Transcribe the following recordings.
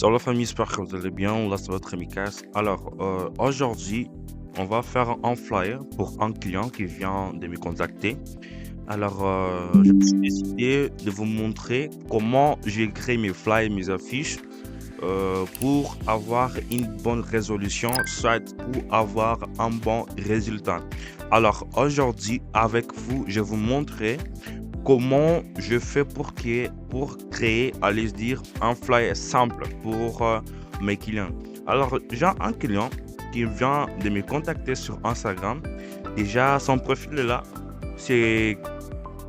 Salut la famille, j'espère que vous allez bien. Là, c'est votre ami Cass. Alors, aujourd'hui, on va faire un flyer pour un client qui vient de me contacter. Alors, je me suis décidé de vous montrer comment j'ai créé mes flyers, mes affiches pour avoir une bonne résolution, soit pour avoir un bon résultat. Alors, aujourd'hui, avec vous, je vais vous montrer comment je fais pour créer, allez dire, un flyer simple pour mes clients. Alors, j'ai un client qui vient de me contacter sur Instagram. Déjà, son profil est là. C'est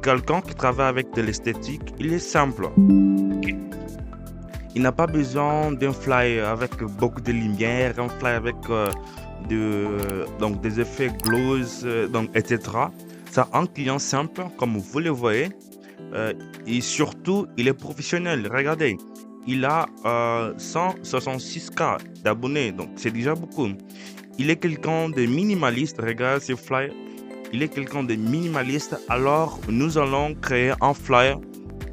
quelqu'un qui travaille avec de l'esthétique. Il est simple. Il n'a pas besoin d'un flyer avec beaucoup de lumière, un flyer avec donc des effets gloss, donc, etc. C'est un client simple, comme vous le voyez. Et surtout, il est professionnel. Regardez, il a 166K d'abonnés, donc c'est déjà beaucoup. Il est quelqu'un de minimaliste. Regarde ce flyer. Il est quelqu'un de minimaliste. Alors, nous allons créer un flyer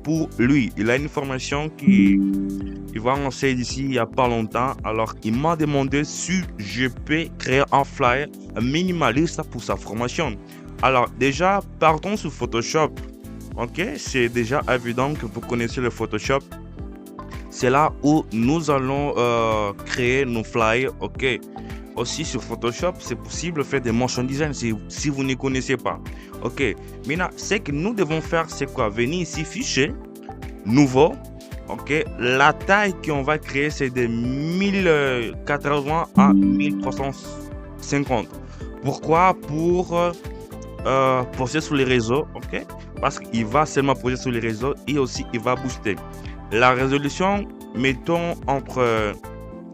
pour lui. Il a une formation qui il va lancer d'ici il n'y a pas longtemps. Alors, il m'a demandé si je peux créer un flyer minimaliste pour sa formation. Alors, déjà, partons sur Photoshop. Ok, c'est déjà évident que vous connaissez le Photoshop. C'est là où nous allons créer nos flyers. Ok, aussi sur Photoshop, c'est possible de faire des motion design si vous ne connaissez pas. Ok, maintenant, ce que nous devons faire, c'est quoi? Venir ici, fichier, nouveau. Ok, la taille qu'on va créer, c'est de 1080 à 1350. Pourquoi? Pour poster sur les réseaux. Ok, parce qu'il va seulement poster sur les réseaux et aussi il va booster la résolution. Mettons entre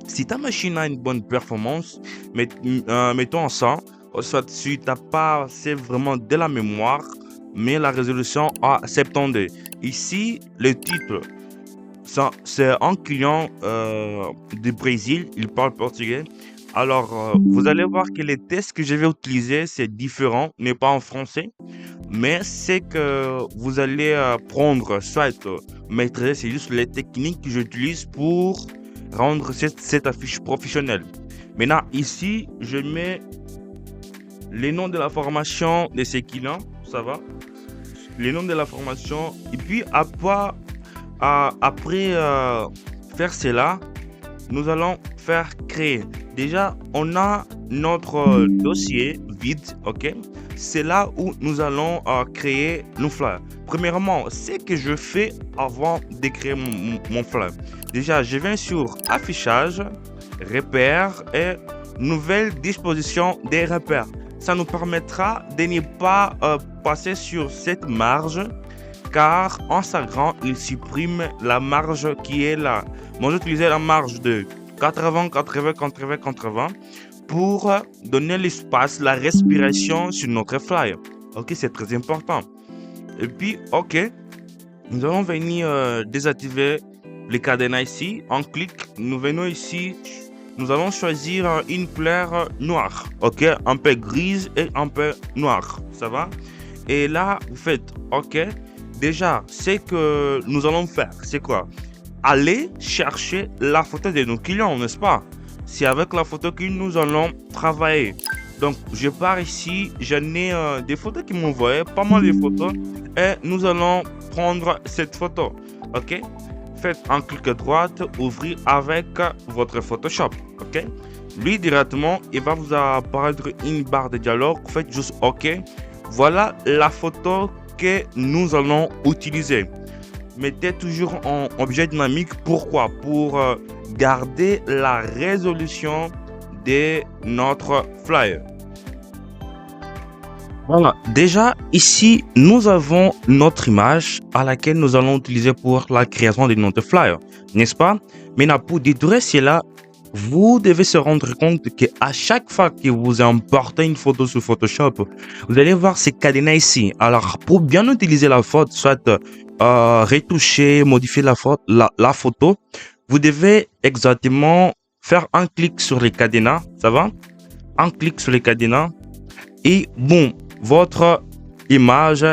si ta machine a une bonne performance, mettons en 100, soit si tu n'as pas assez vraiment de la mémoire, mais la résolution à 72. Ici, le titre, c'est un client du Brésil, il parle portugais. Alors, vous allez voir que les tests que je vais utiliser, c'est différent, n'est pas en français, mais c'est que vous allez prendre, soit maîtriser, c'est juste les techniques que j'utilise pour rendre cette affiche professionnelle. Maintenant, ici, je mets les noms de la formation de ces clients, ça va? Les noms de la formation, et puis après faire cela, nous allons faire créer. Déjà, on a notre dossier vide, ok? C'est là où nous allons créer nos flyers. Premièrement, ce que je fais avant de créer mon flyer. Déjà, je viens sur affichage, repères et nouvelle disposition des repères. Ça nous permettra de ne pas passer sur cette marge, car Instagram, il supprime la marge qui est là. Moi, j'utilisais la marge de 80, 80, 80, 80 pour donner l'espace, la respiration sur notre flyer. Ok, c'est très important. Et puis, ok, nous allons venir désactiver les cadenas ici. En clic, nous venons ici. Nous allons choisir une couleur noire. Ok, un peu grise et un peu noire. Ça va? Et là, vous faites ok. Déjà, ce que nous allons faire, c'est quoi? Aller chercher la photo de nos clients, n'est-ce pas? C'est avec la photo que nous allons travailler. Donc, je pars ici, j'en ai des photos qui m'envoient, pas mal de photos, et nous allons prendre cette photo. Ok? Faites un clic droite, ouvrir avec votre Photoshop. Ok? Lui, directement, il va vous apparaître une barre de dialogue. Faites juste OK. Voilà la photo que nous allons utiliser. Mettez toujours en objet dynamique. Pourquoi? Pour garder la résolution de notre flyer. Voilà. Déjà, ici, nous avons notre image à laquelle nous allons utiliser pour la création de notre flyer, n'est-ce pas? Maintenant, pour détruire cela, vous devez se rendre compte qu'à chaque fois que vous importez une photo sur Photoshop, vous allez voir ces cadenas ici. Alors, pour bien utiliser la photo, soit retoucher, modifier la photo, vous devez exactement faire un clic sur les cadenas, ça va? Un clic sur les cadenas et bon, votre image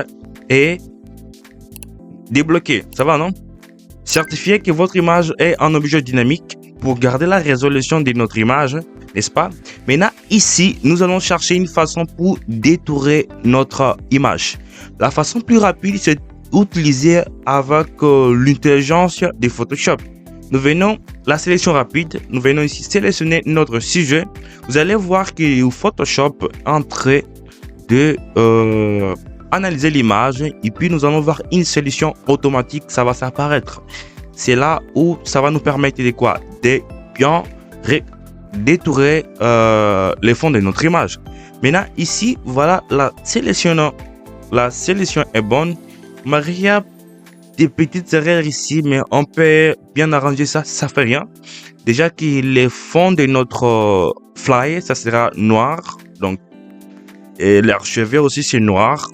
est débloquée, ça va, non? Certifiez que votre image est un objet dynamique. pour garder la résolution de notre image, n'est-ce pas? Maintenant, ici, nous allons chercher une façon pour détourer notre image. La façon plus rapide, c'est d'utiliser avec l'intelligence de Photoshop. Nous venons, la sélection rapide, nous venons ici sélectionner notre sujet. Vous allez voir que Photoshop est en train de analyser l'image et puis nous allons voir une solution automatique, ça va s'apparaître. C'est là où ça va nous permettre de quoi? De bien détourer les fonds de notre image. Maintenant, ici, voilà, la sélection est bonne. Il y a des petites erreurs ici, mais on peut bien arranger ça, ça fait rien. Déjà que les fonds de notre flyer, ça sera noir. Donc, et l'archevêque aussi, c'est noir.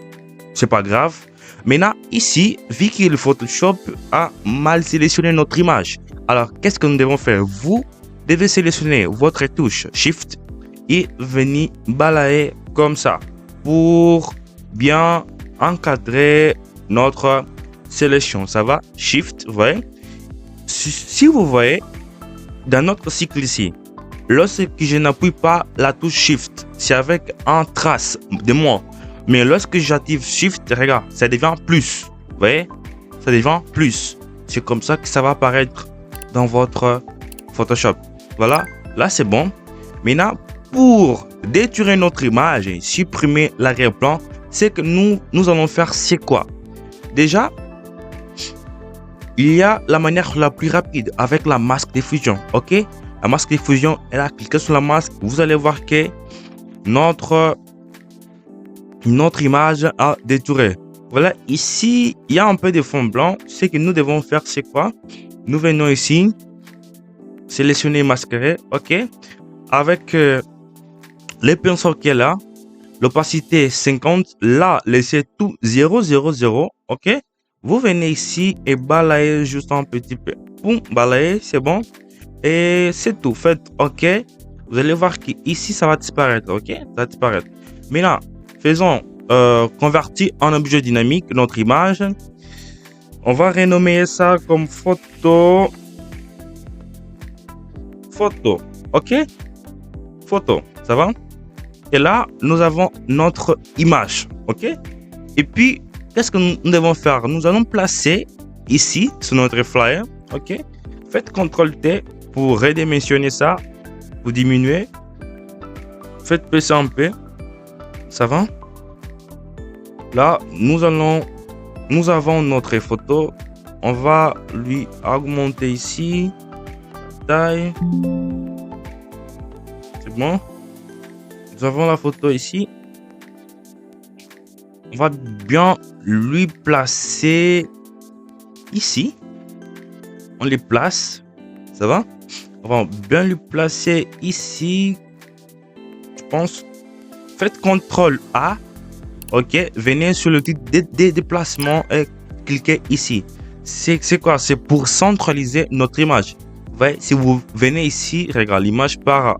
C'est pas grave. Maintenant, ici, vu que le Photoshop a mal sélectionné notre image, alors qu'est-ce que nous devons faire? Vous devez sélectionner votre touche Shift et venir balayer comme ça pour bien encadrer notre sélection. Ça va? Shift, vous voyez? Si vous voyez, dans notre cycle ici, lorsque je n'appuie pas la touche Shift, c'est avec un trace de moi. Mais lorsque j'active Shift, regarde, ça devient plus. Vous voyez? Ça devient plus. C'est comme ça que ça va apparaître dans votre Photoshop. Voilà, là c'est bon. Maintenant, pour détruire notre image et supprimer l'arrière-plan, c'est que nous allons faire c'est quoi? Déjà, il y a la manière la plus rapide avec la masque diffusion. Ok? La masque diffusion, elle a cliqué sur la masque. Vous allez voir que notre image a détouré. Voilà, ici, il y a un peu de fond blanc. Ce que nous devons faire, c'est quoi? Nous venons ici, sélectionner masquer, ok? Avec les pinceaux qui est là, l'opacité 50, là, laissez tout 0, 0, 0, ok? Vous venez ici et balayez juste un petit peu. Boum, balayez, c'est bon. Et c'est tout. Faites OK. Vous allez voir qu'ici, ça va disparaître, ok? Ça va disparaître. Maintenant, faisons convertir en objet dynamique notre image. On va renommer ça comme photo. Photo, ok? Photo, ça va? Et là, nous avons notre image, ok? Et puis, qu'est-ce que nous devons faire? Nous allons placer ici, sur notre flyer, ok? Faites CTRL-T pour redimensionner ça, pour diminuer. Faites baisser un peu, ça va? Là, nous avons notre photo. On va lui augmenter ici. Taille. C'est bon. Nous avons la photo ici. On va bien lui placer ici. On les place. Ça va? On va bien lui placer ici. Je pense. Faites CTRL A. Ok. Venez sur le titre des déplacements et cliquez ici. C'est quoi? C'est pour centraliser notre image. Vous voyez, si vous venez ici, regarde, l'image part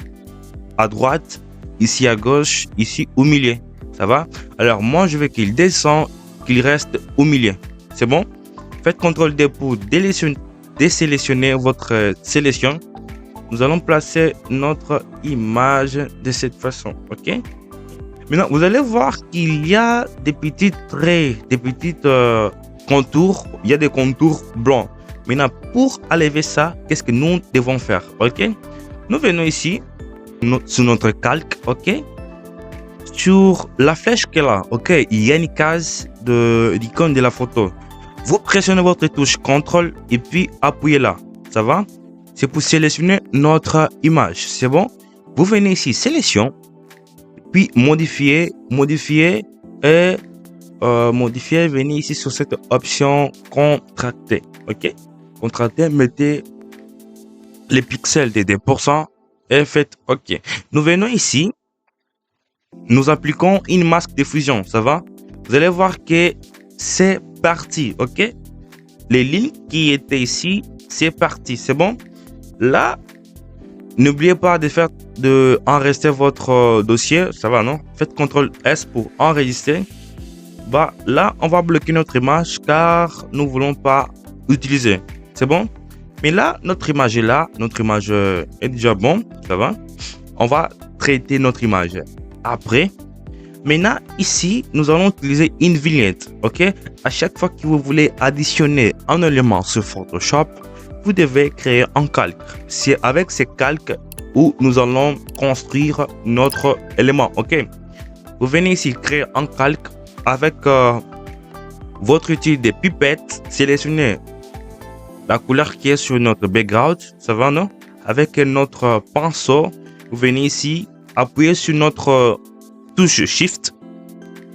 à droite, ici à gauche, ici au milieu. Ça va? Alors, moi, je veux qu'il descende, qu'il reste au milieu. C'est bon? Faites CTRL D pour désélectionner votre sélection. Nous allons placer notre image de cette façon. OK? Maintenant, vous allez voir qu'il y a des petits traits, des petits contours. Il y a des contours blancs. Maintenant, pour enlever ça, qu'est-ce que nous devons faire? OK? Nous venons ici, sur notre calque. OK? Sur la flèche qui est là, ok, il y a une case de l'icône de la photo. Vous pressionnez votre touche CTRL et puis appuyez là. Ça va? C'est pour sélectionner notre image. C'est bon? Vous venez ici, sélection, puis modifier et venez ici sur cette option contracter. Ok? Contracter, mettez les pixels de 2% et faites OK. Nous venons ici. Nous appliquons une masque de fusion, ça va? Vous allez voir que c'est parti, ok? Les lignes qui étaient ici, c'est parti, c'est bon? Là, n'oubliez pas de enregistrer votre dossier, ça va, non? Faites CTRL S pour enregistrer. Bah, là, on va bloquer notre image car nous ne voulons pas utiliser, c'est bon? Mais là, notre image est là. Notre image est déjà bon. Ça va? On va traiter notre image. Après, maintenant, ici, nous allons utiliser une vignette. OK? À chaque fois que vous voulez additionner un élément sur Photoshop, vous devez créer un calque. C'est avec ces calques où nous allons construire notre élément. OK? Vous venez ici créer un calque avec votre outil de pipette. Sélectionnez la couleur qui est sur notre background. Ça va, non? Avec notre pinceau, vous venez ici, appuyer sur notre touche Shift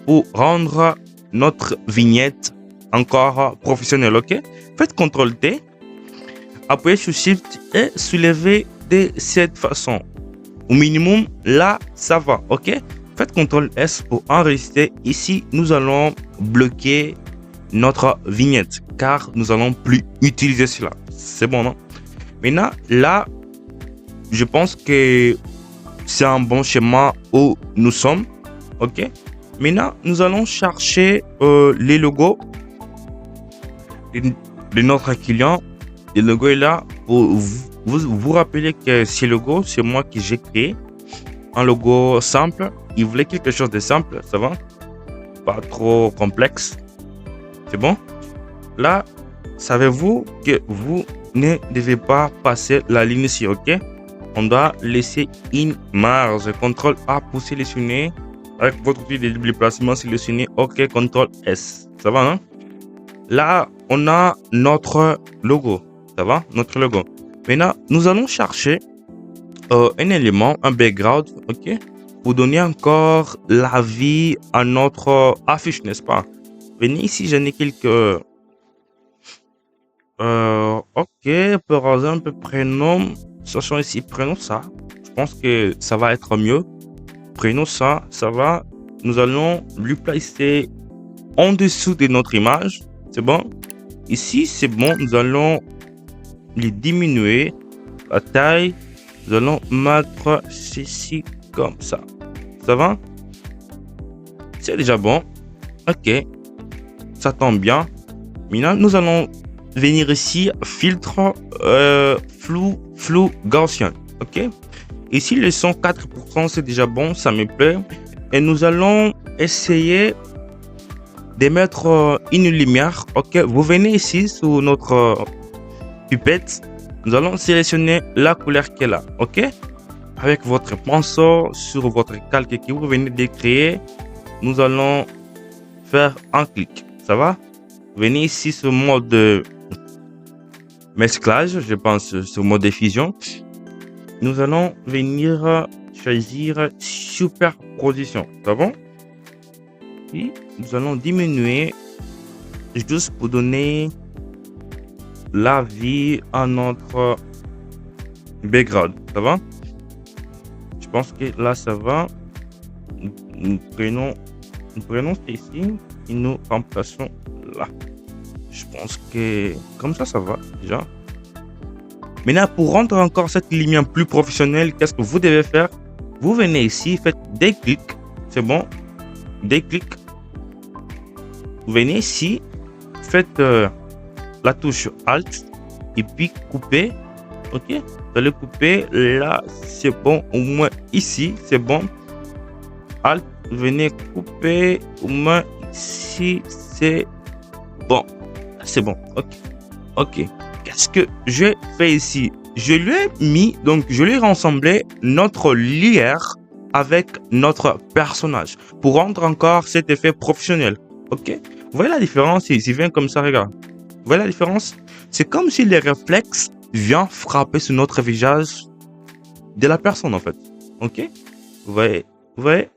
pour rendre notre vignette encore professionnelle. OK? Faites CTRL-T, appuyez sur Shift et soulevez de cette façon. Au minimum, là, ça va. OK? Faites CTRL-S pour enregistrer. Ici, nous allons bloquer notre vignette car nous allons plus utiliser cela. C'est bon, non? Maintenant, là, je pense que c'est un bon schéma où nous sommes. OK? Maintenant, nous allons chercher les logos de notre client. Le logo est là. Pour vous rappelez que ce logo, c'est moi qui j'ai créé. Un logo simple. Il voulait quelque chose de simple. Ça va? Pas trop complexe. C'est bon? Là, savez-vous que vous ne devez pas passer la ligne ici, OK? On doit laisser une marge. CTRL A pour sélectionner. Avec votre outil de déplacement, sélectionner OK, CTRL S. Ça va, non? Là, on a notre logo. Ça va? Notre logo. Maintenant, nous allons chercher un élément, un background, OK? Pour donner encore la vie à notre affiche, n'est-ce pas? Venez ici, j'en ai quelques... OK, par exemple, prénom. Sachant ici, prenons ça. Je pense que ça va être mieux. Prenons ça, ça va. Nous allons lui placer en dessous de notre image. C'est bon? Ici, c'est bon. Nous allons lui diminuer la taille. Nous allons mettre ceci comme ça. Ça va? C'est déjà bon. OK. Ça tombe bien. Maintenant, nous allons venir ici, filtre flou gaussien. OK? Ici, le son 4%, c'est déjà bon, ça me plaît. Et nous allons essayer de mettre une lumière. OK? Vous venez ici sur notre pipette. Nous allons sélectionner la couleur qui est là. OK? Avec votre pinceau sur votre calque que vous venez de créer, nous allons faire un clic. Ça va? Venez ici sur mode mesclage, je pense sur mode diffusion. Nous allons venir choisir superposition. C'est bon? Et nous allons diminuer juste pour donner la vie à notre background. Ça va? Je pense que là ça va. Nous prenons ici et nous remplaçons là. Je pense que comme ça va déjà. Maintenant, pour rendre encore cette lumière plus professionnelle, qu'est-ce que vous devez faire? Vous venez ici, faites des clics. C'est bon? Des clics. Vous venez ici, faites la touche Alt et puis couper. OK? Vous allez couper. Là, c'est bon. Au moins ici, c'est bon. Alt, venez couper. Au moins ici, c'est bon. C'est bon. OK. OK. Qu'est-ce que je fais ici? Je lui ai mis, donc je lui ai rassemblé notre lierre avec notre personnage pour rendre encore cet effet professionnel. OK? Vous voyez la différence ici? Il vient comme ça, regarde. Vous voyez la différence? C'est comme si les réflexes viennent frapper sur notre visage de la personne, en fait. OK? Vous voyez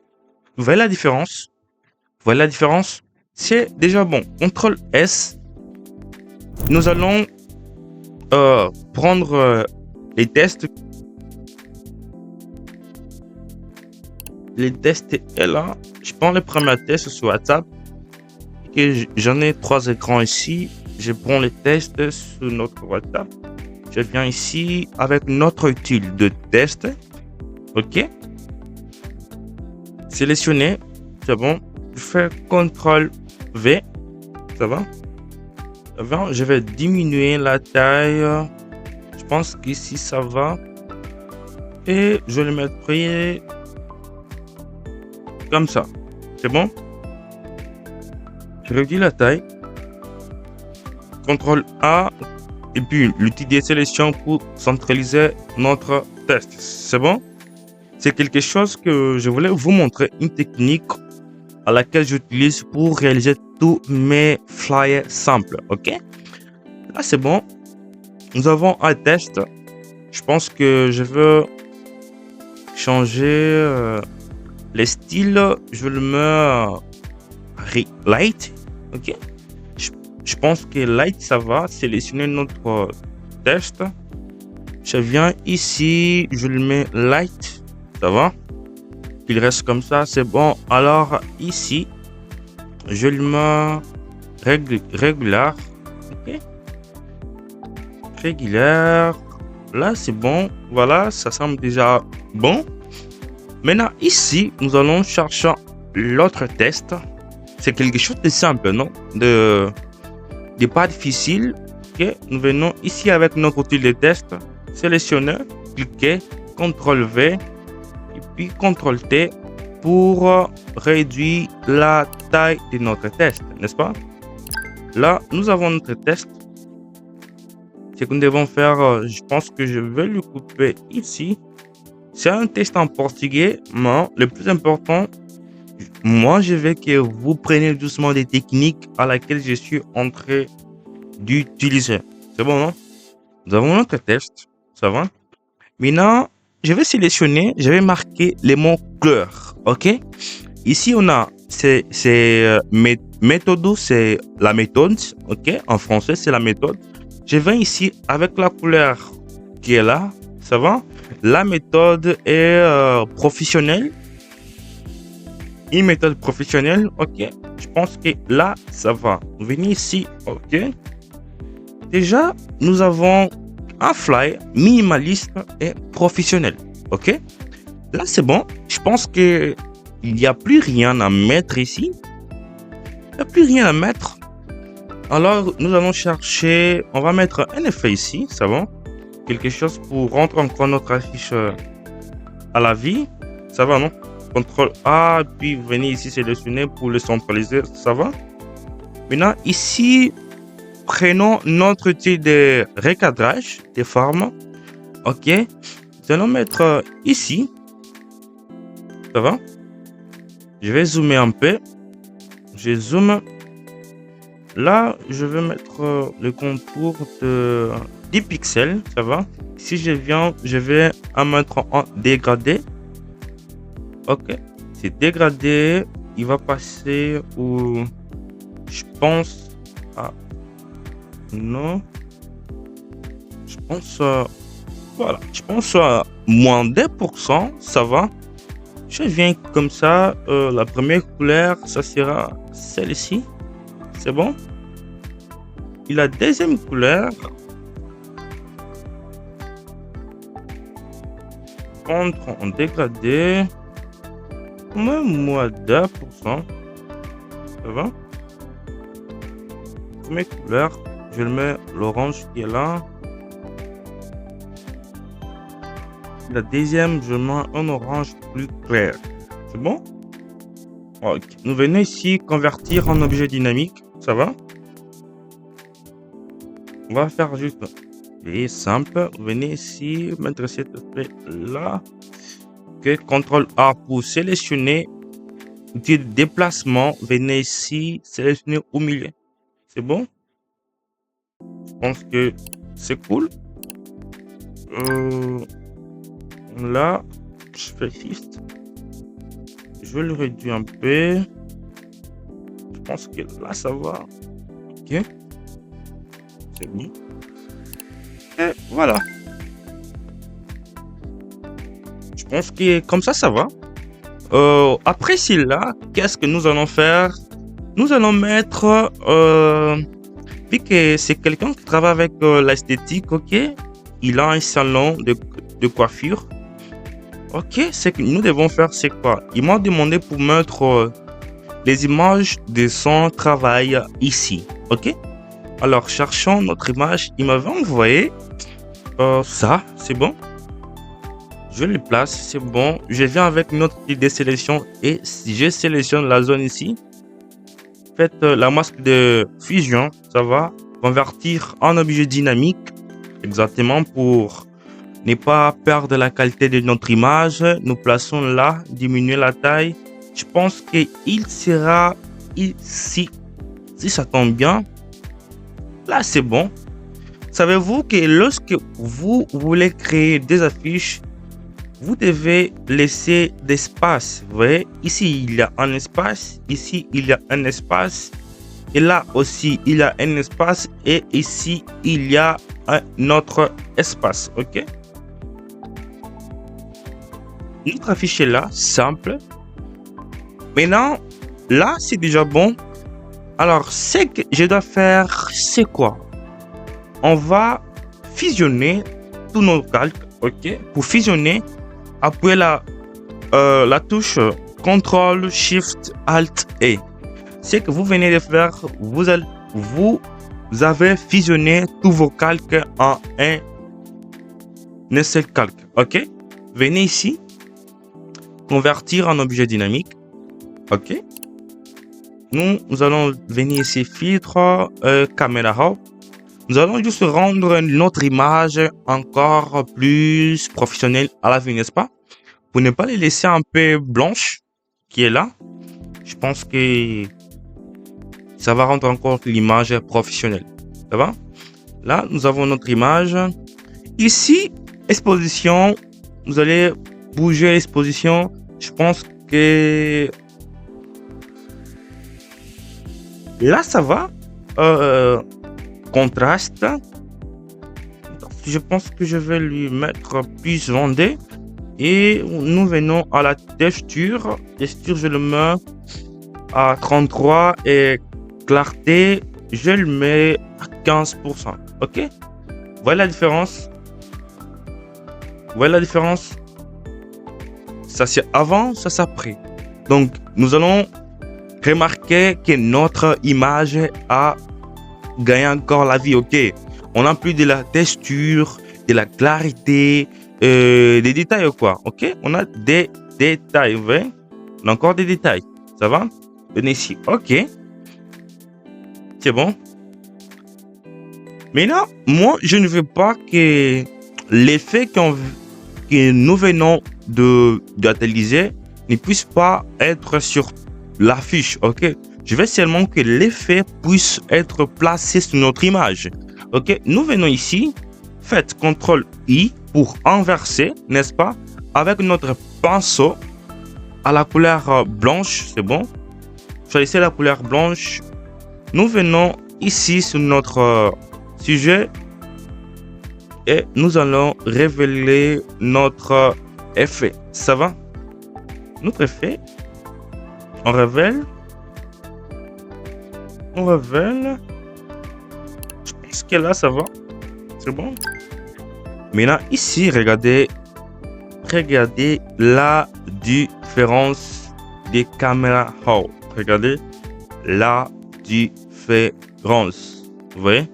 la différence? Vous voyez la différence? C'est déjà bon. CTRL S. Nous allons prendre les tests. Les tests est là. Je prends le premier test sur WhatsApp. J'en ai 3 écrans ici. Je prends les tests sur notre WhatsApp. Je viens ici avec notre outil de test. OK. Sélectionner. C'est bon. Je fais CTRL V. Ça va? Je vais diminuer la taille pense qu'ici ça va. Et je le mettrai comme ça. C'est bon? Je réduis la taille. CTRL A. Et puis l'outil de sélection pour centraliser notre test. C'est bon? C'est quelque chose que je voulais vous montrer, une technique à laquelle j'utilise pour réaliser tous mes flyers simples. Ok? Là, c'est bon. Nous avons un test. Je pense que je veux changer les styles. Je le mets light. Ok? Je pense que light, ça va. Sélectionner notre test. Je viens ici. Je le mets light. Ça va? Il reste comme ça. C'est bon. Alors, ici, je le mets régulier. Ok? Régulière. Là, c'est bon. Voilà, ça semble déjà bon. Maintenant, ici, nous allons chercher l'autre test. C'est quelque chose de simple, non? De pas difficile. Ok, nous venons ici avec notre outil de test. Sélectionner, cliquer, CTRL V et puis CTRL T pour réduire la taille de notre test, n'est-ce pas? Là, nous avons notre test. Ce que nous devons faire, je pense que je vais le couper ici. C'est un test en portugais, mais le plus important, moi, je veux que vous preniez doucement des techniques à laquelle je suis en train d'utiliser. C'est bon, non? Nous avons notre test. Ça va? Maintenant, je vais sélectionner, je vais marquer les mots couleur. OK? Ici, on a méthode, c'est la méthode. OK? En français, c'est la méthode. Je viens ici avec la couleur qui est là. Ça va? La méthode est professionnelle. Une méthode professionnelle. OK? Je pense que là, ça va. Venez ici. OK? Déjà, nous avons un fly minimaliste et professionnel. OK? Là, c'est bon. Je pense que il n'y a plus rien à mettre ici. Il n'y a plus rien à mettre. Alors, nous allons chercher. On va mettre un effet ici. Ça va? Quelque chose pour rendre encore notre affiche à la vie. Ça va, non? CTRL A, puis venez ici sélectionner pour le centraliser. Ça va? Maintenant, ici, prenons notre outil de recadrage des formes. OK. Nous allons mettre ici. Ça va? Je vais zoomer un peu. Je zoome. Là, je vais mettre le contour de 10 pixels. Ça va? Si je viens, je vais en mettre en dégradé. OK. C'est dégradé. Il va passer où je pense à... Non. Je pense... voilà. Je pense à moins 2%. Ça va? Je viens comme ça. La première couleur, ça sera celle-ci. C'est bon? Et la deuxième couleur... Entre en dégradé. Même moins 2%. Ça va? Première couleur. Je le mets l'orange qui est là. La deuxième, je mets un orange plus clair. C'est bon? Ok. Nous venons ici convertir en objet dynamique. Ça va? On va faire juste et simple. Venez ici, mettre cet effet là. Ok. CTRL A pour sélectionner. Outil de déplacement. Venez ici, sélectionner au milieu. C'est bon? Je pense que c'est cool. Là, je fais Shift. Je le réduis un peu. Je pense que là, ça va. Ok. C'est bon. Et voilà. Je pense que comme ça va. Après celui-là, qu'est-ce que nous allons faire? Nous allons mettre... vu que c'est quelqu'un qui travaille avec l'esthétique, ok? Il a un salon de coiffure. Ok, ce que nous devons faire, c'est quoi? Il m'a demandé pour mettre les images de son travail ici. Ok? Alors, cherchons notre image. Il m'avait envoyé Ça, c'est bon. Je le place, c'est bon. Je viens avec notre idée de sélection et si je sélectionne la zone ici, faites la masque de fusion, ça va convertir en objet dynamique, exactement pour ne pas perdre la qualité de notre image. Nous plaçons là, diminuer la taille. Je pense qu'il sera ici, si ça tombe bien. Là, c'est bon. Savez-vous que lorsque vous voulez créer des affiches, vous devez laisser d'espace. Vous voyez, ici, il y a un espace. Ici, il y a un espace. Et là aussi, il y a un espace. Et ici, il y a un autre espace. OK? Notre affiche est là, simple. Maintenant, là, c'est déjà bon. Alors, ce que je dois faire, c'est quoi? On va fusionner tous nos calques. OK? Pour fusionner, appuyez la touche CTRL SHIFT ALT E. Ce que vous venez de faire, vous avez fusionné tous vos calques en un seul calque. OK? Venez ici, convertir en objet dynamique. OK? Nous allons venir ici, filtre, caméra raw. Nous allons juste rendre notre image encore plus professionnelle à la vue, n'est-ce pas? Pour ne pas les laisser un peu blanche qui est là. Je pense que ça va rendre encore l'image professionnelle. Ça va? Là, nous avons notre image. Ici, exposition. Vous allez bouger l'exposition. Je pense que là, ça va. Contraste. Je pense que je vais lui mettre plus vendé. Et nous venons à la texture. Texture, je le mets à 33 et clarté, je le mets à 15%. OK? Voilà la différence. Voilà la différence. Ça c'est avant, ça c'est après. Donc, nous allons remarquer que notre image a gagné encore la vie. OK? On a plus de la texture, de la clarté, des détails quoi. OK? On a des détails. Vous voyez? On a encore des détails. Ça va? Venez ici. OK. C'est bon. Maintenant, moi, je ne veux pas que l'effet que nous venons d'utiliser ne puisse pas être sur l'affiche. OK? Je veux seulement que l'effet puisse être placé sur notre image. OK? Nous venons ici. Faites CTRL-I pour inverser, n'est-ce pas? Avec notre pinceau à la couleur blanche. C'est bon? Choisissez la couleur blanche. Nous venons ici sur notre sujet et nous allons révéler notre effet. Ça va? Notre effet, on révèle. On révèle. Je pense que là, ça va. C'est bon? Maintenant, ici, regardez la différence des caméras raw. Regardez la différence. Vous voyez?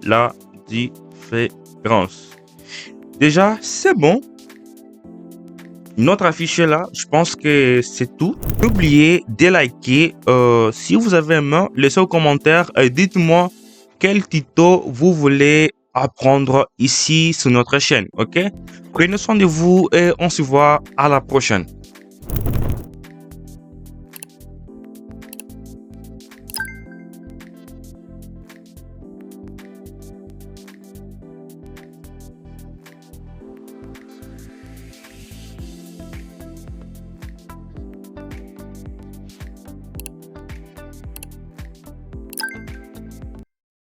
La différence. Déjà, c'est bon. Notre affiche est là. Je pense que c'est tout. N'oubliez de liker. Si vous avez aimé, laissez un commentaire et dites-moi quel tuto vous voulez apprendre ici sur notre chaîne. OK? Prenez soin de vous et on se voit à la prochaine.